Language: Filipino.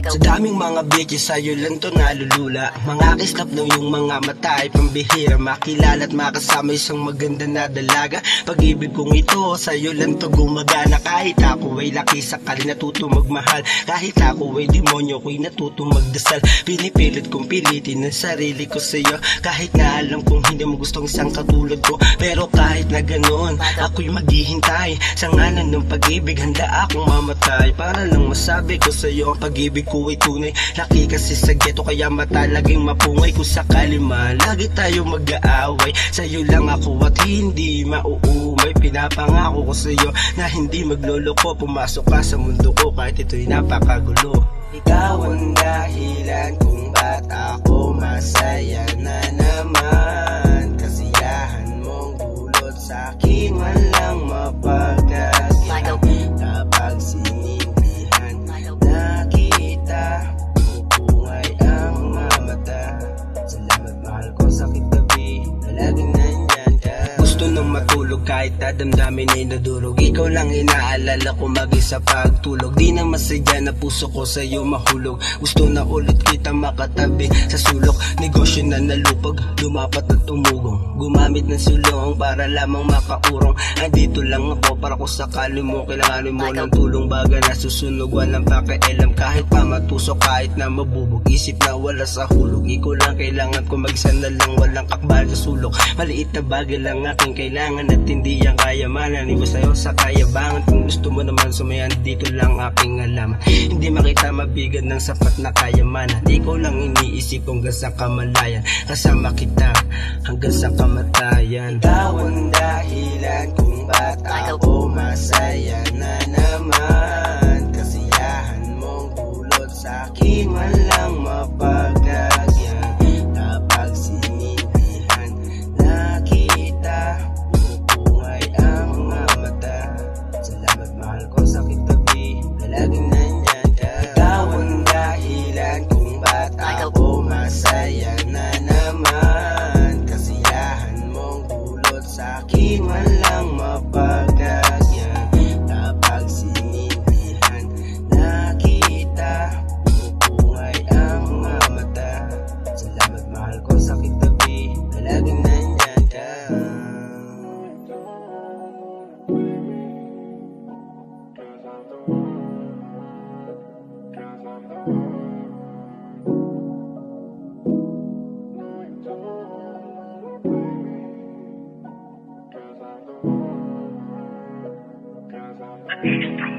Sa daming mga bitches sa'yo lang to nalulula. Mga kislap daw yung mga mata ay pambihira makilala at makasama isang maganda na dalaga. Pag-ibig kong ito sa'yo lang to gumagana. Kahit ako ay laki sakali natuto magmahal. Kahit ako ay demonyo ko'y natuto magdasal. Pinipilit kong pilitin ang sarili ko sa'yo. Kahit na alam kong hindi mo gustong isang katulad ko. Pero kahit na ganoon ako'y maghihintay. Sa ngalan ng pag-ibig handa akong mamatay. Para lang masabi ko sa'yo ang pag-ibig ko ay tunay. Laki kasi sa ghetto kaya mata laging mapungay. Kung sakali man lagi tayo mag-aaway, sa'yo lang ako at hindi mauumay. Pinapangako ko sa'yo na hindi magloloko. Pumasok ka sa mundo ko kahit ito'y napakagulo. Ikaw ang dahilan kung ba't ako masaya na naman. Kasiyahan mong dulot sa'kin walang mapagkagyan. Kapag sinilihan nakita pupungay ang mga mata. Salamat mahal ko sa kitabi, palaging nandyan ka. Gusto nang matulog kahit dadamdamin ay nadurog. Ikaw lang inaalala ko mag-isa pagtulog. Di na masadya na puso ko sa'yo mahulog. Gusto na ulit kita makatabi sa sulok. Negosyo na nalupag, lumapat at umugong. Gumamit ng sulong para lamang makaurong. Andito lang ako para kung sakali mo kailanganin mo ng tulong. Baga na susunog, walang pakialam. Kahit pa matusok, kahit na mabubog. Isip na wala sa hulog. Ikaw lang kailangan ko mag-isa na lang. Walang kakbal sa sulok. Maliit na bagay lang aking kailangan at hindi yan kayamanan. Iba sa'yo sa kayabangan. Kung gusto mo naman sumayan, dito lang aking alaman. Hindi makita mabigan ng sapat na kayamanan. Ikaw lang iniisip kung hanggang sa kamalayan. Kasama kita hanggang sa kamatayan. Ikaw ang dahilan kung ba't ako masaya na naman. Kasiyahan mong dulot sa'kin walang mapagkagyan. Kapag sinilihan nakita pupungay ang mga mata. Salamat mahal ko sa kitabi, palaging nandyan ka. Ikaw ang dahilan kung ba't ako masaya na naman. Kasiyahan mong dulot sa'kin walang mapagkagyan. Kapag sinilihan nakita pupungay ang mga mata. Salamat mahal ko sa kitabi, palaging nandyan ka. Cause I'm the